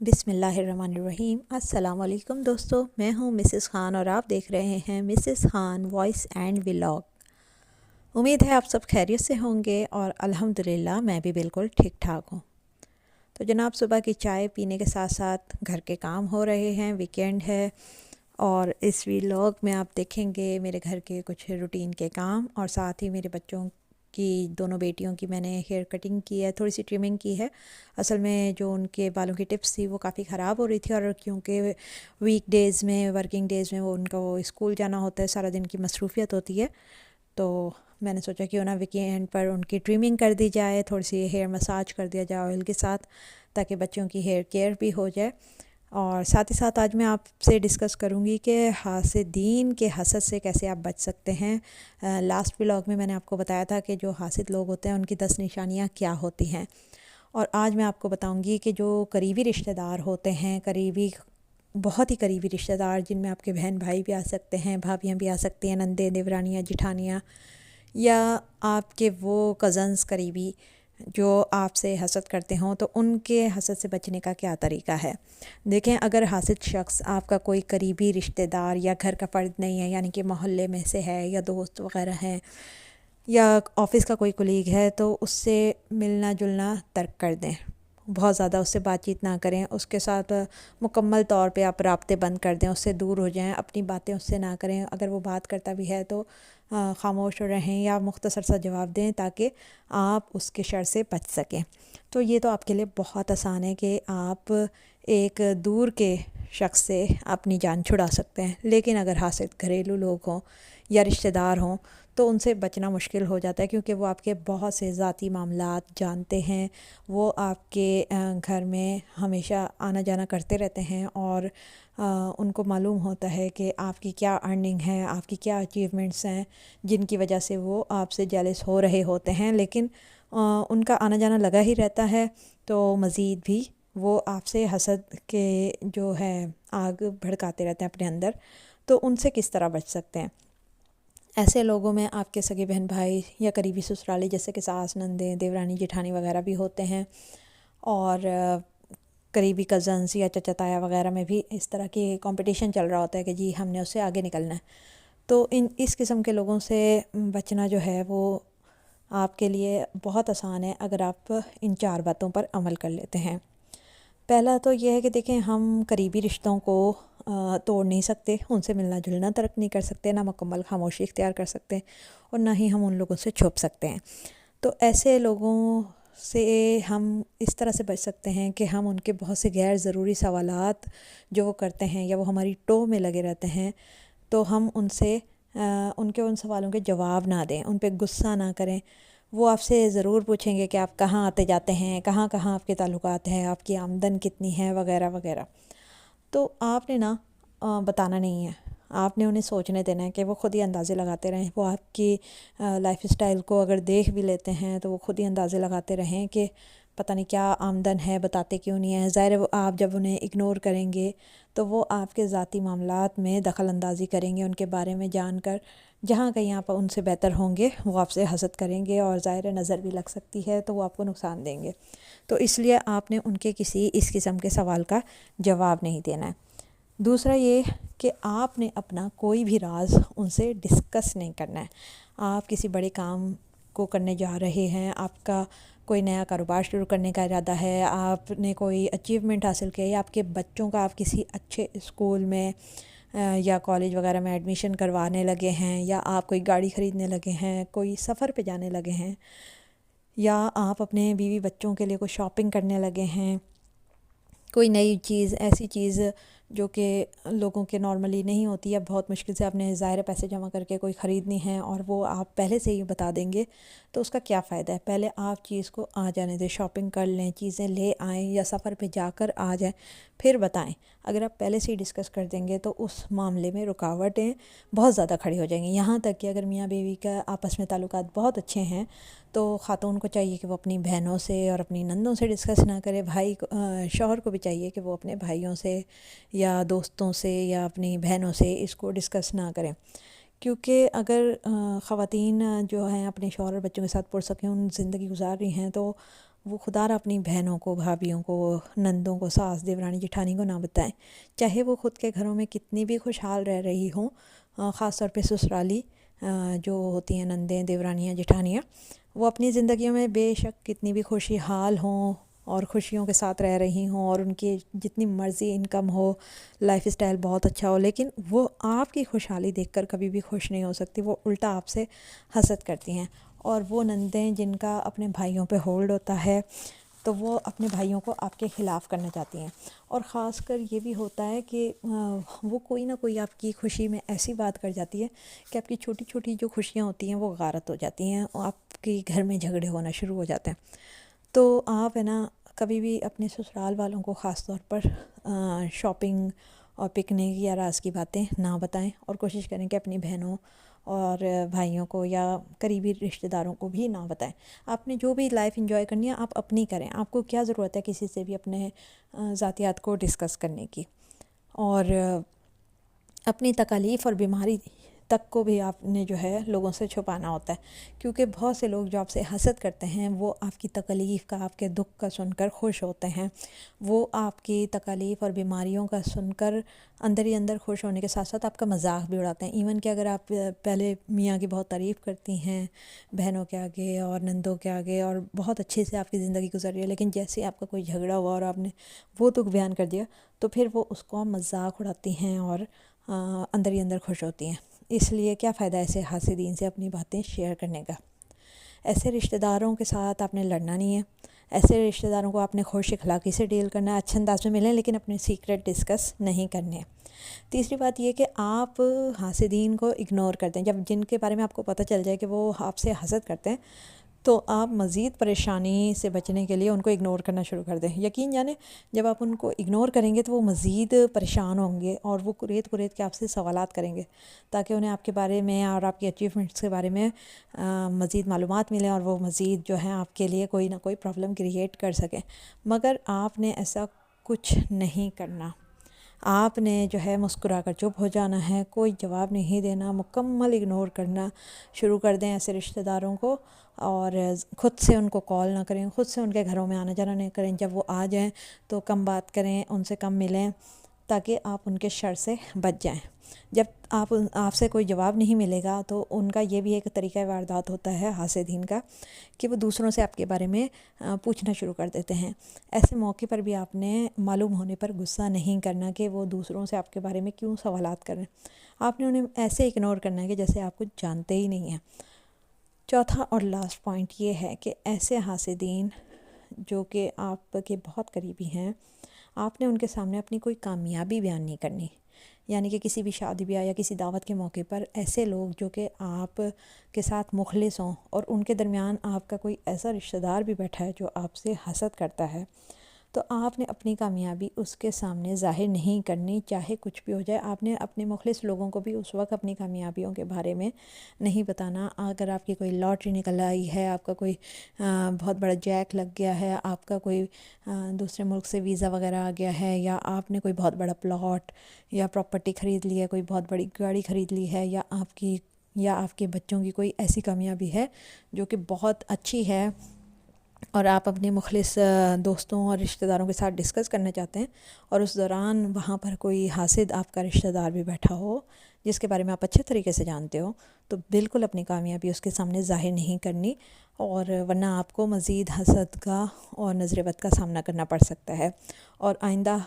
بسم اللہ الرحمن الرحیم۔ السلام علیکم دوستو، میں ہوں مسز خان اور آپ دیکھ رہے ہیں Mrs Khan voice and vlog. امید ہے آپ سب خیریت سے ہوں گے اور الحمدللہ میں بھی بالکل ٹھیک ٹھاک ہوں۔ تو جناب، صبح کی چائے پینے کے ساتھ ساتھ گھر کے کام ہو رہے ہیں، ویکینڈ ہے، اور اس ولاگ میں آپ دیکھیں گے میرے گھر کے کچھ روٹین کے کام، اور ساتھ ہی میرے بچوں کی، دونوں بیٹیوں کی میں نے ہیئر کٹنگ کی ہے، تھوڑی سی ٹرمنگ کی ہے۔ اصل میں جو ان کے بالوں کی ٹپس تھی وہ کافی خراب ہو رہی تھی، اور کیونکہ ویک ڈیز میں، ورکنگ ڈیز میں ان کو اسکول جانا ہوتا ہے، سارا دن کی مصروفیت ہوتی ہے، تو میں نے سوچا کیوں نہ ویکینڈ پر ان کی ٹرمنگ کر دی جائے، تھوڑی سی ہیئر مساج کر دیا جائے آئل کے ساتھ، تاکہ بچوں کی ہیئر کیئر بھی ہو جائے۔ اور ساتھ ہی ساتھ آج میں آپ سے ڈسکس کروں گی کہ حاسدین کے حسد سے کیسے آپ بچ سکتے ہیں۔ لاسٹ ولاگ میں میں نے آپ کو بتایا تھا کہ جو حاسد لوگ ہوتے ہیں ان کی 10 نشانیاں کیا ہوتی ہیں، اور آج میں آپ کو بتاؤں گی کہ جو قریبی رشتہ دار ہوتے ہیں، بہت ہی قریبی رشتہ دار، جن میں آپ کے بہن بھائی بھی آ سکتے ہیں، بھابیاں بھی آ سکتی ہیں، نندیں، دیورانیاں، جٹھانیاں، یا آپ کے وہ کزنز قریبی جو آپ سے حسد کرتے ہوں، تو ان کے حسد سے بچنے کا کیا طریقہ ہے۔ دیکھیں، اگر حاسد شخص آپ کا کوئی قریبی رشتہ دار یا گھر کا فرد نہیں ہے، یعنی کہ محلے میں سے ہے، یا دوست وغیرہ ہیں، یا آفس کا کوئی کولیگ ہے، تو اس سے ملنا جلنا ترک کر دیں، بہت زیادہ اس سے بات چیت نہ کریں، اس کے ساتھ مکمل طور پہ آپ رابطے بند کر دیں، اس سے دور ہو جائیں، اپنی باتیں اس سے نہ کریں، اگر وہ بات کرتا بھی ہے تو خاموش رہیں یا مختصر سا جواب دیں، تاکہ آپ اس کے شر سے بچ سکیں۔ تو یہ تو آپ کے لیے بہت آسان ہے کہ آپ ایک دور کے شخص سے اپنی جان چھڑا سکتے ہیں، لیکن اگر حاسد گھریلو لوگ ہوں یا رشتہ دار ہوں تو ان سے بچنا مشکل ہو جاتا ہے، کیونکہ وہ آپ کے بہت سے ذاتی معاملات جانتے ہیں، وہ آپ کے گھر میں ہمیشہ آنا جانا کرتے رہتے ہیں، اور ان کو معلوم ہوتا ہے کہ آپ کی کیا ارننگ ہے، آپ کی کیا اچیومنٹس ہیں، جن کی وجہ سے وہ آپ سے جیلس ہو رہے ہوتے ہیں، لیکن ان کا آنا جانا لگا ہی رہتا ہے، تو مزید بھی وہ آپ سے حسد کے جو ہے آگ بھڑکاتے رہتے ہیں اپنے اندر۔ تو ان سے کس طرح بچ سکتے ہیں؟ ایسے لوگوں میں آپ کے سگے بہن بھائی یا قریبی سسرالی، جیسے کہ ساس، نندیں، دیورانی، جٹھانی وغیرہ بھی ہوتے ہیں، اور قریبی کزنس یا چچا تایا وغیرہ میں بھی اس طرح کی کمپٹیشن چل رہا ہوتا ہے کہ جی ہم نے اس سے آگے نکلنا ہے۔ تو اس قسم کے لوگوں سے بچنا جو ہے وہ آپ کے لیے بہت آسان ہے، اگر آپ ان 4 باتوں پر عمل کر لیتے ہیں۔ پہلا تو یہ ہے کہ دیکھیں، ہم قریبی رشتوں کو توڑ نہیں سکتے، ان سے ملنا جلنا ترک نہیں کر سکتے، نہ مکمل خاموشی اختیار کر سکتے، اور نہ ہی ہم ان لوگوں سے چھپ سکتے ہیں۔ تو ایسے لوگوں سے ہم اس طرح سے بچ سکتے ہیں کہ ہم ان کے بہت سے غیر ضروری سوالات جو وہ کرتے ہیں، یا وہ ہماری ٹو میں لگے رہتے ہیں، تو ہم ان سوالوں کے جواب نہ دیں، ان پہ غصہ نہ کریں۔ وہ آپ سے ضرور پوچھیں گے کہ آپ کہاں آتے جاتے ہیں، کہاں کہاں آپ کے تعلقات ہیں، آپ کی آمدن کتنی ہے، وغیرہ وغیرہ۔ تو آپ نے بتانا نہیں ہے، آپ نے انہیں سوچنے دینا ہے، کہ وہ خود ہی اندازے لگاتے رہیں۔ وہ آپ کی لائف اسٹائل کو اگر دیکھ بھی لیتے ہیں تو وہ خود ہی اندازے لگاتے رہیں کہ پتہ نہیں کیا آمدن ہے، بتاتے کیوں نہیں ہیں۔ ظاہر ہے وہ آپ جب انہیں اگنور کریں گے تو وہ آپ کے ذاتی معاملات میں دخل اندازی کریں گے، ان کے بارے میں جان کر جہاں کہیں آپ ان سے بہتر ہوں گے وہ آپ سے حسد کریں گے، اور ظاہر نظر بھی لگ سکتی ہے تو وہ آپ کو نقصان دیں گے۔ تو اس لیے آپ نے ان کے کسی اس قسم کے سوال کا جواب نہیں دینا ہے۔ دوسرا یہ کہ آپ نے اپنا کوئی بھی راز ان سے ڈسکس نہیں کرنا ہے۔ آپ کسی بڑے کام کو کرنے جا رہے ہیں، آپ کا کوئی نیا کاروبار شروع کرنے کا ارادہ ہے، آپ نے کوئی اچیومنٹ حاصل کیا، یا آپ کے بچوں کا آپ کسی اچھے اسکول میں یا کالج وغیرہ میں ایڈمیشن کروانے لگے ہیں، یا آپ کوئی گاڑی خریدنے لگے ہیں، کوئی سفر پہ جانے لگے ہیں، یا آپ اپنے بیوی بچوں کے لیے کوئی شاپنگ کرنے لگے ہیں، کوئی نئی چیز، ایسی چیز جو کہ لوگوں کے نارملی نہیں ہوتی ہے، بہت مشکل سے آپ نے ظاہر پیسے جمع کر کے کوئی خریدنی ہے، اور وہ آپ پہلے سے ہی بتا دیں گے، تو اس کا کیا فائدہ ہے؟ پہلے آپ چیز کو آ جانے دیں، شاپنگ کر لیں، چیزیں لے آئیں، یا سفر پہ جا کر آ جائیں، پھر بتائیں۔ اگر آپ پہلے سے ہی ڈسکس کر دیں گے تو اس معاملے میں رکاوٹیں بہت زیادہ کھڑی ہو جائیں گی، یہاں تک کہ اگر میاں بیوی کا آپس میں تعلقات بہت اچھے ہیں تو خاتون کو چاہیے کہ وہ اپنی بہنوں سے اور اپنی نندوں سے ڈسکس نہ کرے، شوہر کو بھی چاہیے کہ وہ اپنے بھائیوں سے یا دوستوں سے یا اپنی بہنوں سے اس کو ڈسکس نہ کریں، کیونکہ اگر خواتین جو ہیں اپنے شوہر اور بچوں کے ساتھ پرسکون زندگی گزار رہی ہیں تو وہ خدا را اپنی بہنوں کو، بھابھیوں کو، نندوں کو، ساس، دیورانی، جٹھانی کو نہ بتائیں، چاہے وہ خود کے گھروں میں کتنی بھی خوشحال رہ رہی ہوں، خاص طور پہ سسرالی جو ہوتی ہیں نندیں، دیورانیاں، جٹھانیاں، وہ اپنی زندگیوں میں بے شک کتنی بھی خوشی حال ہوں اور خوشیوں کے ساتھ رہ رہی ہوں، اور ان کی جتنی مرضی انکم ہو، لائف اسٹائل بہت اچھا ہو، لیکن وہ آپ کی خوشحالی دیکھ کر کبھی بھی خوش نہیں ہو سکتی، وہ الٹا آپ سے حسد کرتی ہیں۔ اور وہ نندیں جن کا اپنے بھائیوں پہ ہولڈ ہوتا ہے، تو وہ اپنے بھائیوں کو آپ کے خلاف کرنا چاہتی ہیں، اور خاص کر یہ بھی ہوتا ہے کہ وہ کوئی نہ کوئی آپ کی خوشی میں ایسی بات کر جاتی ہے کہ آپ کی چھوٹی چھوٹی جو خوشیاں ہوتی ہیں وہ غارت ہو جاتی ہیں، اور آپ کے گھر میں جھگڑے ہونا شروع ہو جاتے ہیں۔ تو آپ ہے نا کبھی بھی اپنے سسرال والوں کو خاص طور پر شاپنگ اور پکنک یا راز کی باتیں نہ بتائیں، اور کوشش کریں کہ اپنی بہنوں اور بھائیوں کو یا قریبی رشتہ داروں کو بھی نہ بتائیں۔ آپ نے جو بھی لائف انجوائے کرنی ہے آپ اپنی کریں، آپ کو کیا ضرورت ہے کسی سے بھی اپنے ذاتیات کو ڈسکس کرنے کی، اور اپنی تکالیف اور بیماری تک کو بھی آپ نے جو ہے لوگوں سے چھپانا ہوتا ہے، کیونکہ بہت سے لوگ جو آپ سے حسد کرتے ہیں وہ آپ کی تکالیف کا، آپ کے دکھ کا سن کر خوش ہوتے ہیں، وہ آپ کی تکالیف اور بیماریوں کا سن کر اندر ہی اندر خوش ہونے کے ساتھ ساتھ آپ کا مذاق بھی اڑاتے ہیں۔ ایون کہ اگر آپ پہلے میاں کی بہت تعریف کرتی ہیں بہنوں کے آگے اور نندوں کے آگے، اور بہت اچھے سے آپ کی زندگی گزر رہی ہے، لیکن جیسے آپ کا کوئی جھگڑا ہوا اور آپ نے وہ دکھ بیان کر دیا، تو پھر وہ اس کو مذاق اڑاتی ہیں اور اندر ہی اندر خوش ہوتی ہیں۔ اس لیے کیا فائدہ ایسے حاسدین سے اپنی باتیں شیئر کرنے کا۔ ایسے رشتہ داروں کے ساتھ آپ نے لڑنا نہیں ہے، ایسے رشتہ داروں کو آپ نے خوش اخلاقی سے ڈیل کرنا ہے، اچھے انداز میں ملیں، لیکن اپنے سیکرٹ ڈسکس نہیں کرنے۔ تیسری بات یہ کہ آپ حاسدین کو اگنور کر دیں، جب جن کے بارے میں آپ کو پتہ چل جائے کہ وہ آپ سے حسد کرتے ہیں، تو آپ مزید پریشانی سے بچنے کے لیے ان کو اگنور کرنا شروع کر دیں۔ یقین جانیں جب آپ ان کو اگنور کریں گے تو وہ مزید پریشان ہوں گے، اور وہ ریت کے آپ سے سوالات کریں گے، تاکہ انہیں آپ کے بارے میں اور آپ کی اچیومنٹس کے بارے میں مزید معلومات ملیں، اور وہ مزید جو ہے آپ کے لیے کوئی نہ کوئی پرابلم کریٹ کر سکیں۔ مگر آپ نے ایسا کچھ نہیں کرنا، آپ نے جو ہے مسکرا کر چپ ہو جانا ہے، کوئی جواب نہیں دینا، مکمل اگنور کرنا شروع کر دیں ایسے رشتہ داروں کو، اور خود سے ان کو کال نہ کریں، خود سے ان کے گھروں میں آنا جانا نہیں کریں، جب وہ آ جائیں تو کم بات کریں، ان سے کم ملیں، تاکہ آپ ان کے شر سے بچ جائیں۔ جب آپ سے کوئی جواب نہیں ملے گا تو ان کا یہ بھی ایک طریقہ واردات ہوتا ہے حاسدین کا، کہ وہ دوسروں سے آپ کے بارے میں پوچھنا شروع کر دیتے ہیں۔ ایسے موقع پر بھی آپ نے معلوم ہونے پر غصہ نہیں کرنا کہ وہ دوسروں سے آپ کے بارے میں کیوں سوالات کر رہے ہیں، آپ نے انہیں ایسے اگنور کرنا ہے کہ جیسے آپ کچھ جانتے ہی نہیں ہیں۔ چوتھا اور لاسٹ پوائنٹ یہ ہے کہ ایسے حاسدین جو کہ آپ کے بہت قریبی ہیں، آپ نے ان کے سامنے اپنی کوئی کامیابی بیان نہیں کرنی، یعنی کہ کسی بھی شادی بیاہ یا کسی دعوت کے موقع پر ایسے لوگ جو کہ آپ کے ساتھ مخلص ہوں، اور ان کے درمیان آپ کا کوئی ایسا رشتہ دار بھی بیٹھا ہے جو آپ سے حسد کرتا ہے، تو آپ نے اپنی کامیابی اس کے سامنے ظاہر نہیں کرنی، چاہے کچھ بھی ہو جائے۔ آپ نے اپنے مخلص لوگوں کو بھی اس وقت اپنی کامیابیوں کے بارے میں نہیں بتانا۔ اگر آپ کی کوئی لاٹری نکل آئی ہے، آپ کا کوئی بہت بڑا جیک لگ گیا ہے، آپ کا کوئی دوسرے ملک سے ویزا وغیرہ آ گیا ہے، یا آپ نے کوئی بہت بڑا پلاٹ یا پراپرٹی خرید لی ہے، کوئی بہت بڑی گاڑی خرید لی ہے، یا آپ کے بچوں کی کوئی ایسی کامیابی ہے جو کہ بہت اچھی ہے، اور آپ اپنے مخلص دوستوں اور رشتہ داروں کے ساتھ ڈسکس کرنا چاہتے ہیں، اور اس دوران وہاں پر کوئی حاسد آپ کا رشتہ دار بھی بیٹھا ہو جس کے بارے میں آپ اچھے طریقے سے جانتے ہو، تو بالکل اپنی کامیابی اس کے سامنے ظاہر نہیں کرنی، اور ورنہ آپ کو مزید حسد کا اور نظر بد کا سامنا کرنا پڑ سکتا ہے، اور آئندہ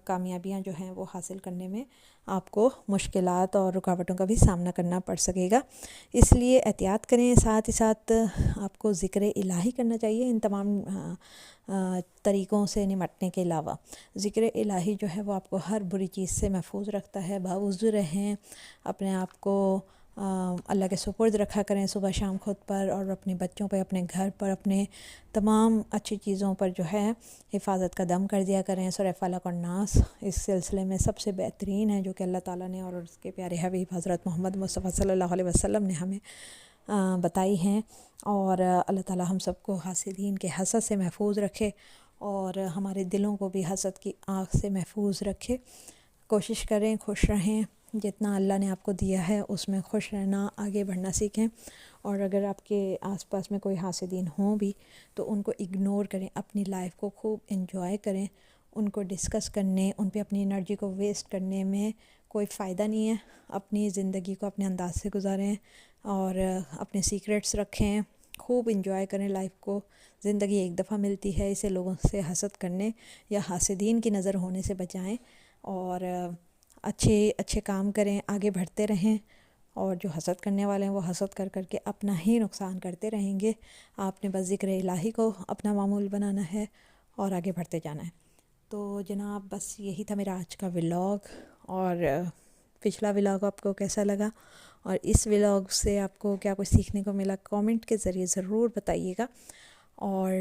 کامیابیاں جو ہیں وہ حاصل کرنے میں آپ کو مشکلات اور رکاوٹوں کا بھی سامنا کرنا پڑ سکے گا۔ اس لیے احتیاط کریں، ساتھ ہی ساتھ آپ کو ذکر الہی کرنا چاہیے ان تمام طریقوں سے نمٹنے کے علاوہ۔ ذکر الہی جو ہے وہ آپ کو ہر بری چیز سے محفوظ رکھتا ہے۔ باوضو رہیں، اپنے آپ کو اللہ کے سپرد رکھا کریں صبح شام خود پر، اور اپنے بچوں پہ، اپنے گھر پر، اپنے تمام اچھی چیزوں پر جو ہے حفاظت کا دم کر دیا کریں۔ سورہ فلق اور ناس اس سلسلے میں سب سے بہترین ہے جو کہ اللہ تعالیٰ نے اور اس کے پیارے حبیب حضرت محمد مصطفیٰ صلی اللہ علیہ وسلم نے ہمیں بتائی ہیں، اور اللہ تعالیٰ ہم سب کو حاسدین کے حسد سے محفوظ رکھے، اور ہمارے دلوں کو بھی حسد کی آنکھ سے محفوظ رکھے۔ کوشش کریں خوش رہیں، جتنا اللہ نے آپ کو دیا ہے اس میں خوش رہنا، آگے بڑھنا سیکھیں. اور اگر آپ کے آس پاس میں کوئی حاسدین ہوں بھی تو ان کو اگنور کریں، اپنی لائف کو خوب انجوائے کریں. ان کو ڈسکس کرنے، ان پہ اپنی انرجی کو ویسٹ کرنے میں کوئی فائدہ نہیں ہے. اپنی زندگی کو اپنے انداز سے گزاریں اور اپنے سیکریٹس رکھیں، خوب انجوائے کریں لائف کو. زندگی ایک دفعہ ملتی ہے، اسے لوگوں سے حسد کرنے یا حاسدین کی نظر ہونے سے بچائیں اور اچھے کام کریں، آگے بڑھتے رہیں. اور جو حسد کرنے والے ہیں وہ حسد کر کر کے اپنا ہی نقصان کرتے رہیں گے. آپ نے بس ذکر الہی کو اپنا معمول بنانا ہے اور آگے بڑھتے جانا ہے. تو جناب بس یہی تھا میرا آج کا ولاگ. اور پچھلا ولاگ آپ کو کیسا لگا اور اس ولاگ سے آپ کو کیا کچھ سیکھنے کو ملا، کامنٹ کے ذریعے ضرور بتائیے گا. اور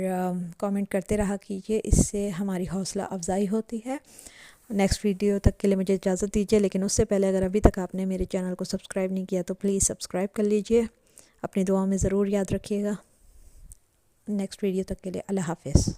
کامنٹ کرتے رہا کیجیے، اس سے ہماری حوصلہ افزائی ہوتی ہے. نیکسٹ ویڈیو تک کے لیے مجھے اجازت دیجیے، لیکن اس سے پہلے اگر ابھی تک آپ نے میرے چینل کو سبسکرائب نہیں کیا تو پلیز سبسکرائب کر لیجیے. اپنی دعاؤں میں ضرور یاد رکھیے گا. نیکسٹ ویڈیو تک کے لیے اللہ حافظ.